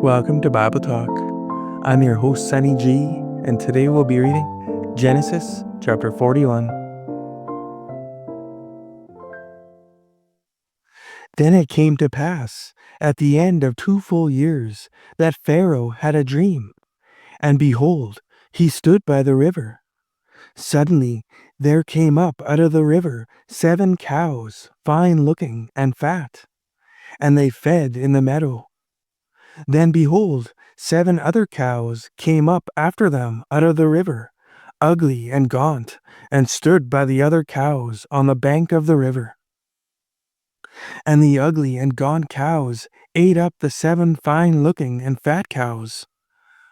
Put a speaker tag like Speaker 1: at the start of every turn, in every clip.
Speaker 1: Welcome to Bible Talk. I'm your host, Sonny G, and today we'll be reading Genesis chapter 41. Then it came to pass, at the end of 2 full years, that Pharaoh had a dream, and behold, he stood by the river. Suddenly there came up out of the river 7 cows, fine looking and fat, and they fed in the meadow. Then behold, 7 other cows came up after them out of the river, ugly and gaunt, and stood by the other cows on the bank of the river. And the ugly and gaunt cows ate up the 7 fine-looking and fat cows.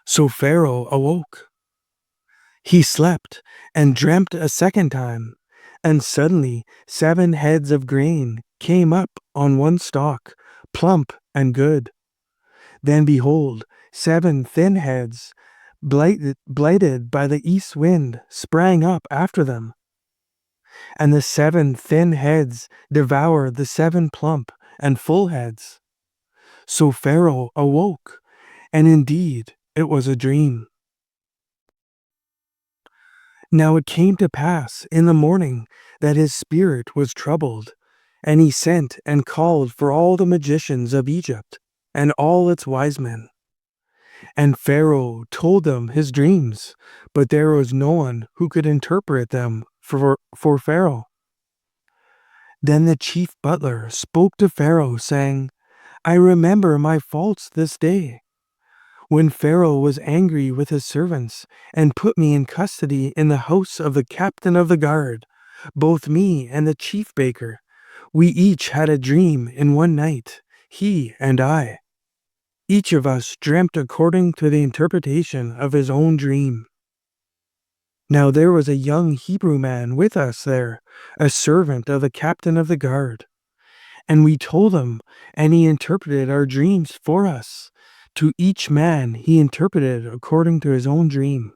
Speaker 1: So Pharaoh awoke. He slept and dreamt a second time, and suddenly 7 heads of grain came up on one stalk, plump and good. Then behold, 7 thin heads, blighted by the east wind, sprang up after them. And the 7 thin heads devoured the 7 plump and full heads. So Pharaoh awoke, and indeed it was a dream. Now it came to pass in the morning that his spirit was troubled, and he sent and called for all the magicians of Egypt and all its wise men. And Pharaoh told them his dreams, but there was no one who could interpret them for Pharaoh. Then the chief butler spoke to Pharaoh, saying, I remember my faults this day, when Pharaoh was angry with his servants, and put me in custody in the house of the captain of the guard, both me and the chief baker. We each had a dream in one night, he and I. Each of us dreamt according to the interpretation of his own dream. Now there was a young Hebrew man with us there, a servant of the captain of the guard. And we told him, and he interpreted our dreams for us. To each man he interpreted according to his own dream.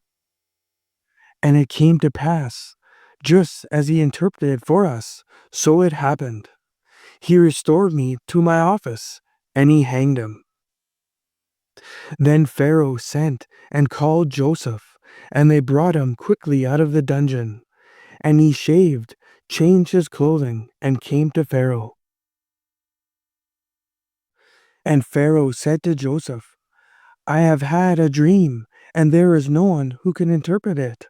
Speaker 1: And it came to pass, just as he interpreted for us, so it happened. He restored me to my office, and he hanged him. Then Pharaoh sent and called Joseph, and they brought him quickly out of the dungeon. And he shaved, changed his clothing, and came to Pharaoh. And Pharaoh said to Joseph, I have had a dream, and there is no one who can interpret it.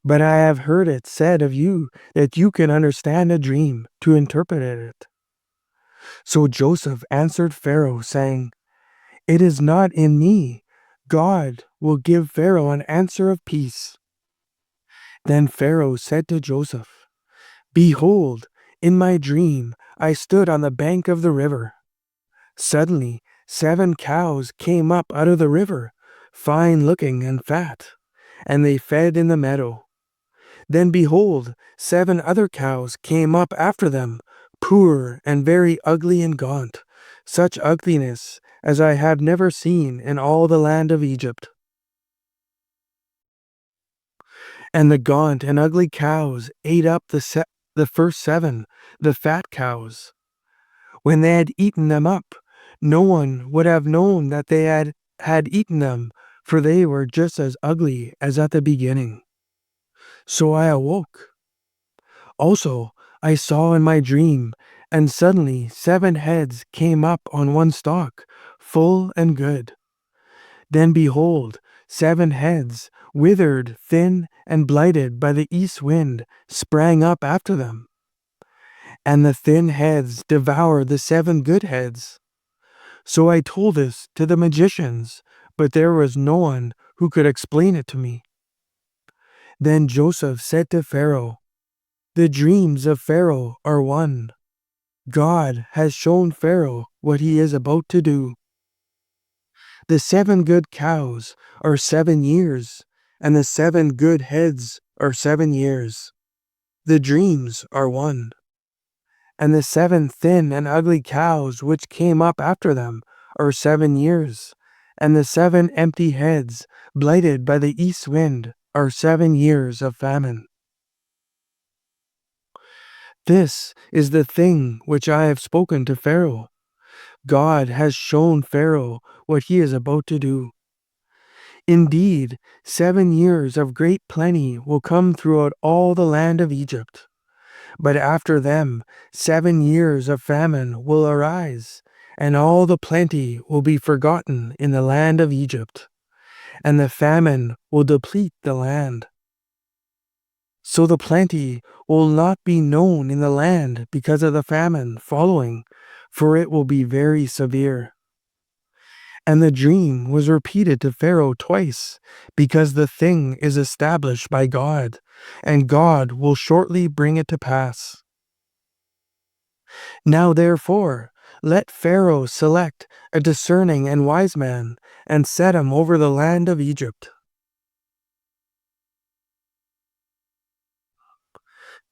Speaker 1: But I have heard it said of you that you can understand a dream to interpret it. So Joseph answered Pharaoh, saying, It is not in me. God will give Pharaoh an answer of peace. Then Pharaoh said to Joseph, Behold, in my dream I stood on the bank of the river. Suddenly 7 cows came up out of the river, fine-looking and fat, and they fed in the meadow. Then behold, 7 other cows came up after them, poor and very ugly and gaunt, such ugliness as I have never seen in all the land of Egypt. And the gaunt and ugly cows ate up the first 7, the fat cows. When they had eaten them up, no one would have known that they had eaten them, for they were just as ugly as at the beginning. So I awoke. Also, I saw in my dream, and suddenly 7 heads came up on one stalk, full and good. Then behold, 7 heads, withered, thin, and blighted by the east wind, sprang up after them. And the thin heads devoured the 7 good heads. So I told this to the magicians, but there was no one who could explain it to me. Then Joseph said to Pharaoh, The dreams of Pharaoh are one. God has shown Pharaoh what he is about to do. The 7 good cows are 7 years, and the 7 good heads are 7 years. The dreams are one. And the 7 thin and ugly cows which came up after them are 7 years, and the 7 empty heads, blighted by the east wind, are 7 years of famine. This is the thing which I have spoken to Pharaoh. God has shown Pharaoh what he is about to do. Indeed, 7 years of great plenty will come throughout all the land of Egypt. But after them, 7 years of famine will arise, and all the plenty will be forgotten in the land of Egypt, and the famine will deplete the land. So the plenty will not be known in the land because of the famine following, for it will be very severe. And the dream was repeated to Pharaoh twice, because the thing is established by God, and God will shortly bring it to pass. Now therefore, let Pharaoh select a discerning and wise man, and set him over the land of Egypt.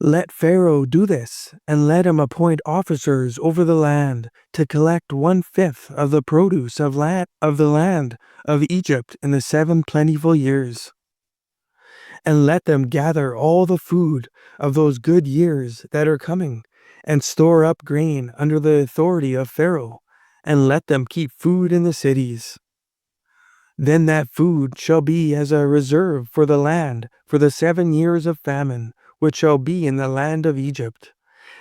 Speaker 1: Let Pharaoh do this, and let him appoint officers over the land to collect 1/5 of the produce of the land of Egypt in the 7 plentiful years. And let them gather all the food of those good years that are coming, and store up grain under the authority of Pharaoh, and let them keep food in the cities. Then that food shall be as a reserve for the land for the 7 years of famine, which shall be in the land of Egypt,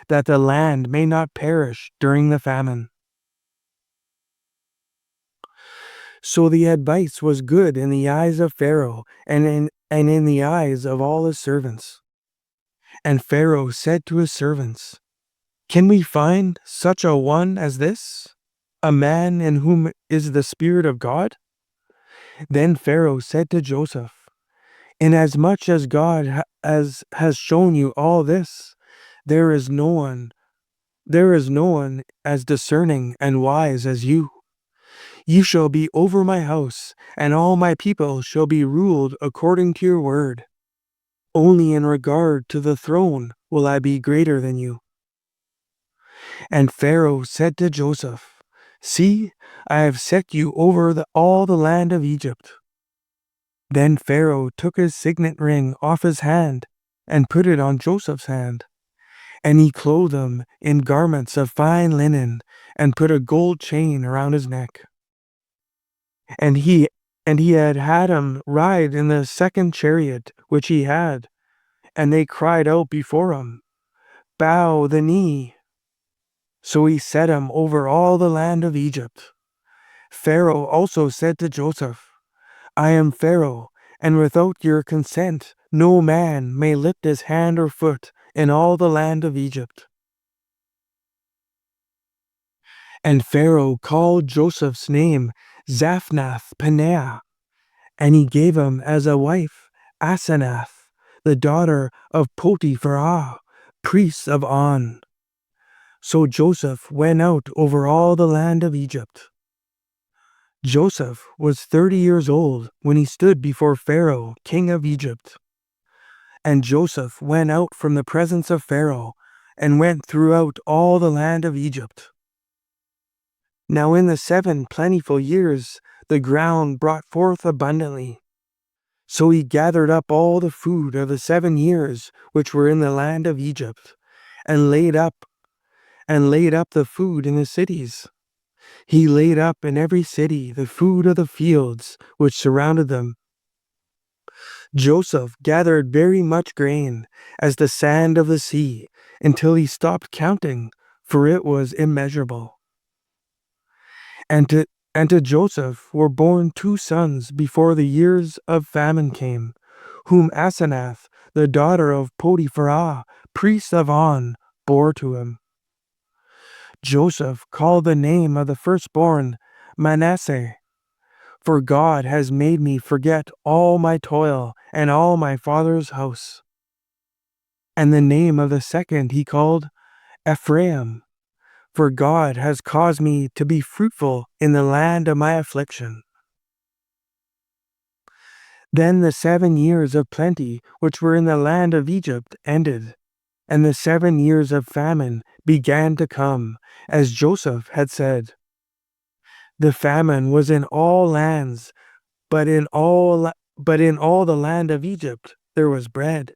Speaker 1: that the land may not perish during the famine. So the advice was good in the eyes of Pharaoh, and in the eyes of all his servants. And Pharaoh said to his servants, "Can we find such a one as this, a man in whom is the Spirit of God?" Then Pharaoh said to Joseph, "Inasmuch as God has shown you all this, there is no one as discerning and wise as you. You shall be over my house, and all my people shall be ruled according to your word. Only in regard to the throne will I be greater than you." And Pharaoh said to Joseph, "See, I have set you over all the land of Egypt." Then Pharaoh took his signet ring off his hand and put it on Joseph's hand. And he clothed him in garments of fine linen and put a gold chain around his neck. And he had him ride in the second chariot which he had, and they cried out before him, "Bow the knee." So he set him over all the land of Egypt. Pharaoh also said to Joseph, "I am Pharaoh, and without your consent no man may lift his hand or foot in all the land of Egypt." And Pharaoh called Joseph's name Zaphnath-Paneah, and he gave him as a wife Asenath, the daughter of Potiphar, priest of On. So Joseph went out over all the land of Egypt. Joseph was 30 years old when he stood before Pharaoh, king of Egypt. And Joseph went out from the presence of Pharaoh, and went throughout all the land of Egypt. Now in the 7 plentiful years the ground brought forth abundantly. So he gathered up all the food of the 7 years which were in the land of Egypt, and laid up the food in the cities. He laid up in every city the food of the fields which surrounded them. Joseph gathered very much grain, as the sand of the sea, until he stopped counting, for it was immeasurable. And to Joseph were born 2 sons before the years of famine came, whom Asenath, the daughter of Potiphar, priest of On, bore to him. Joseph called the name of the firstborn Manasseh, for God has made me forget all my toil and all my father's house. And the name of the second he called Ephraim, for God has caused me to be fruitful in the land of my affliction. Then the 7 years of plenty which were in the land of Egypt ended, and the 7 years of famine began to come, as Joseph had said. The famine was in all lands, but in all the land of Egypt there was bread.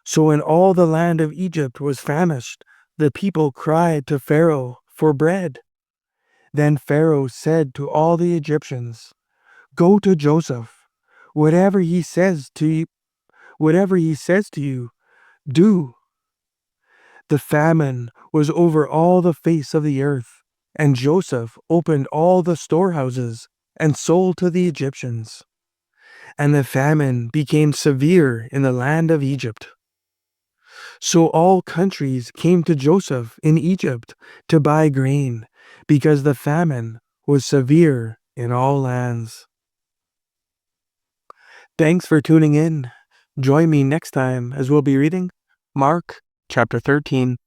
Speaker 1: So when all the land of Egypt was famished, the people cried to Pharaoh for bread. Then Pharaoh said to all the Egyptians, "Go to Joseph. Whatever he says to you, whatever he says to you, do." The famine was over all the face of the earth, and Joseph opened all the storehouses and sold to the Egyptians. And the famine became severe in the land of Egypt. So all countries came to Joseph in Egypt to buy grain, because the famine was severe in all lands. Thanks for tuning in. Join me next time as we'll be reading Mark chapter 13.